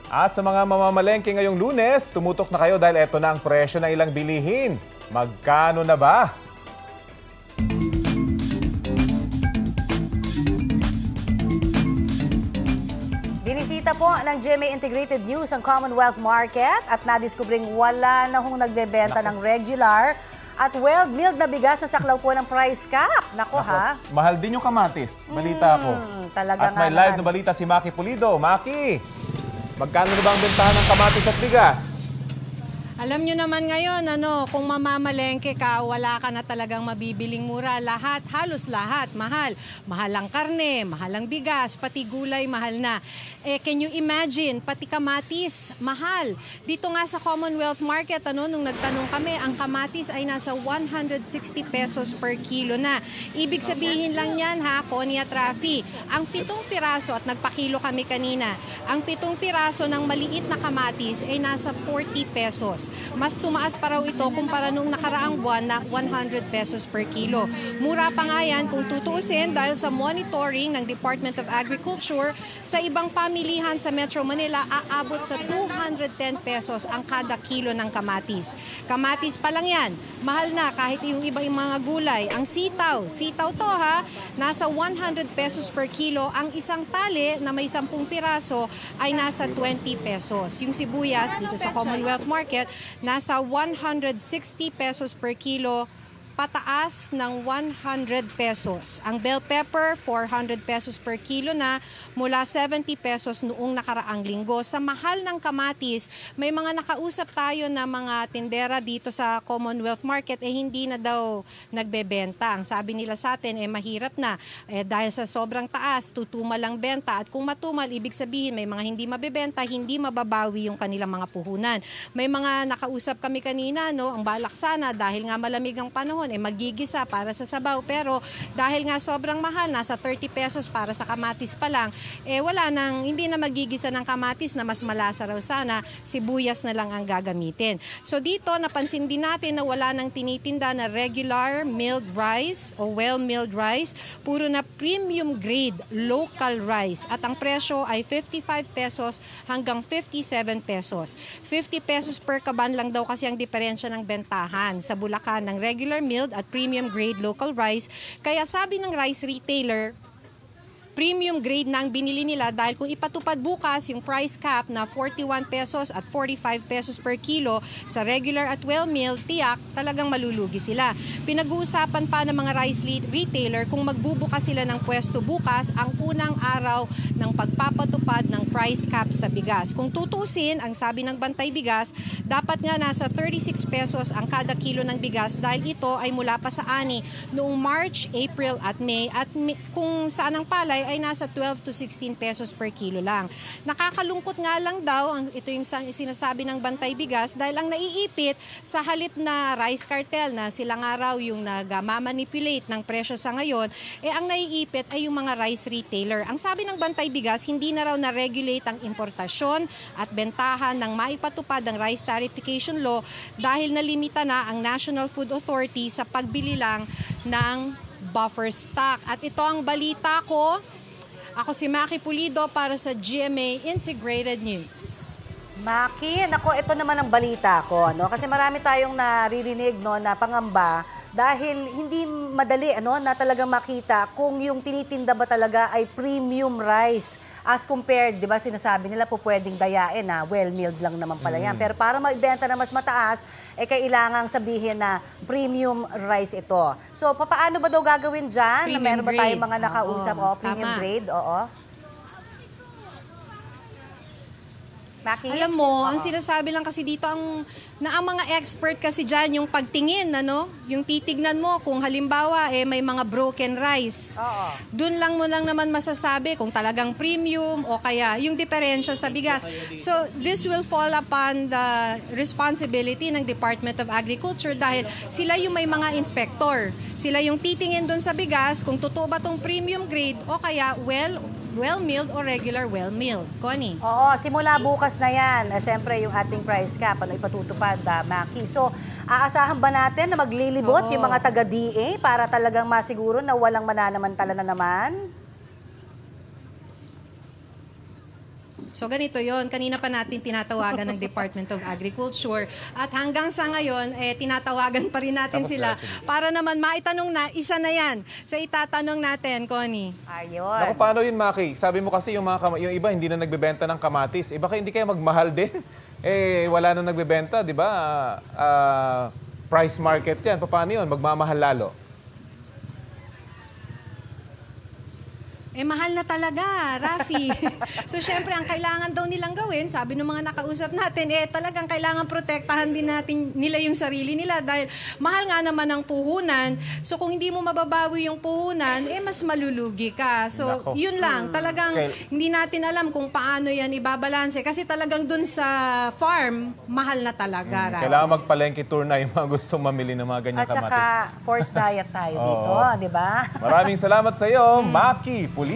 At sa mga mamamalengke ngayong Lunes, tumutok na kayo dahil eto na ang presyo ng ilang bilihin. Magkano na ba? Binisita po ng GMA Integrated News ang Commonwealth Market at nadiskubring wala na hong nagbebenta ng regular at well-milled na bigas sa saklaw po ng price cap. Nako ha. Mahal din yung kamatis. Balita ko. Talaga at may live na balita si Maki Pulido. Maki, magkano na ba ang bentahan ng kamatis at bigas? Alam nyo naman ngayon, kung mamamalengke ka, wala ka na talagang mabibiling mura. Lahat, halos lahat, mahal. Mahal ang karne, mahal ang bigas, pati gulay, mahal na. Can you imagine, pati kamatis, mahal. Dito nga sa Commonwealth Market, nung nagtanong kami, ang kamatis ay nasa 160 pesos per kilo na. Ibig sabihin lang yan ha, Connie at Rafi, ang 7 piraso, at nagpakilo kami kanina, ang 7 piraso ng maliit na kamatis ay nasa 40 pesos. Mas tumaas pa raw ito kumpara nung nakaraang buwan na 100 pesos per kilo. Mura pa nga yan kung tutuusin dahil sa monitoring ng Department of Agriculture, sa ibang pamilihan sa Metro Manila, aabot sa 210 pesos ang kada kilo ng kamatis. Kamatis pa lang yan, mahal na kahit yung iba yung mga gulay. Ang sitaw to ha, nasa 100 pesos per kilo. Ang isang tali na may 10 piraso ay nasa 20 pesos. Yung sibuyas dito sa Commonwealth Market, nasa 160 pesos per kilo, pataas ng 100 pesos. Ang bell pepper, 400 pesos per kilo na, mula 70 pesos noong nakaraang linggo. Sa mahal ng kamatis, may mga nakausap tayo na mga tindera dito sa Commonwealth Market, hindi na daw nagbebenta. Ang sabi nila sa atin, mahirap na. Dahil sa sobrang taas, tutumal ang benta. At kung matumal, ibig sabihin may mga hindi mabebenta, hindi mababawi yung kanilang mga puhunan. May mga nakausap kami kanina, ang balak sana, dahil nga malamig ang panahon, magigisa para sa sabaw, pero dahil nga sobrang mahal, nasa 30 pesos para sa kamatis pa lang, hindi na magigisa ng kamatis na mas malasa raw sana, sibuyas na lang ang gagamitin. So dito, napansin din natin na wala nang tinitinda na regular milled rice o well-milled rice, puro na premium grade local rice at ang presyo ay 55 pesos hanggang 57 pesos. 50 pesos per kaban lang daw kasi ang diferensya ng bentahan sa Bulacan ng regular milled at premium grade local rice. Kaya sabi ng rice retailer, premium grade na ang binili nila dahil kung ipatupad bukas yung price cap na 41 pesos at 45 pesos per kilo sa regular at well-milled, tiyak talagang malulugi sila. Pinag-uusapan pa ng mga rice retailer kung magbubukas sila ng pwesto bukas, ang unang araw ng pagpapatupad ng price cap sa bigas. Kung tutusin, ang sabi ng Bantay Bigas, dapat nga nasa 36 pesos ang kada kilo ng bigas dahil ito ay mula pa sa ani noong March, April at May, at kung saan ang palay ay nasa 12 to 16 pesos per kilo lang. Nakakalungkot nga lang daw, ito yung sinasabi ng Bantay Bigas, dahil ang naiipit sa halip na rice cartel na sila nga raw yung nagmamanipulate ng presyo sa ngayon, ang naiipit ay yung mga rice retailer. Ang sabi ng Bantay Bigas, hindi na raw na-regulate ang importasyon at bentahan ng maipatupad ng rice tarification law dahil nalimita na ang National Food Authority sa pagbili lang ng buffer stock. At ito ang balita ko. Ako si Maki Pulido para sa GMA Integrated News. Maki, nako, ito naman ang balita ko, kasi marami tayong naririnig na pangamba dahil hindi madali na talagang makita kung yung tinitinda ba talaga ay premium rice. As compared, di ba, sinasabi nila po pwedeng dayain na well-milled lang naman pala yan. Pero para maibenta na mas mataas, kailangang sabihin na premium rice ito. So, paano ba daw gagawin dyan? Premium Meron ba grade. tayong mga nakausap? Premium Tama. grade? Oo. Maki? Alam mo, ang sinasabi lang kasi dito, ang mga expert kasi dyan, yung pagtingin, yung titignan mo, kung halimbawa, may mga broken rice. Doon lang mo lang naman masasabi kung talagang premium o kaya yung diferensya sa bigas. So, this will fall upon the responsibility ng Department of Agriculture dahil sila yung may mga inspector. Sila yung titingin doon sa bigas kung totoo ba tong premium grade o kaya well-milled o regular well-milled. Connie? Oo, simula bukas na yan. Siyempre, yung ating price cap, ipatutupad, Maki. So, aasahan ba natin na maglilibot yung mga taga-DA para talagang masiguro na walang mananamantala na naman? So ganito yon, kanina pa natin tinatawagan ng Department of Agriculture at hanggang sa ngayon, tinatawagan pa rin natin sila para naman maitanong na, isa na yan sa itatanong natin, Connie. Ayun. Naku, paano yun, Maki? Sabi mo kasi yung iba hindi na nagbebenta ng kamatis. Baka hindi kayo magmahal din. Wala na nagbebenta, di ba? Price market yan. Paano yun? Magmamahal lalo. Mahal na talaga, Rafi. So, syempre, ang kailangan daw nilang gawin, sabi ng mga nakausap natin, talagang kailangan protektahan din natin nila yung sarili nila dahil mahal nga naman ang puhunan. So, kung hindi mo mababawi yung puhunan, mas malulugi ka. So, Nako. yun lang. Talagang hindi natin alam kung paano yan ibabalanse. Kasi talagang dun sa farm, mahal na talaga, Rafi. Kailangan magpalengke tour na yung mga gustong mamili ng mga ganyang At saka, kamatis. forced diet tayo dito, di ba? Maraming salamat sa iyo, Maki Pulido.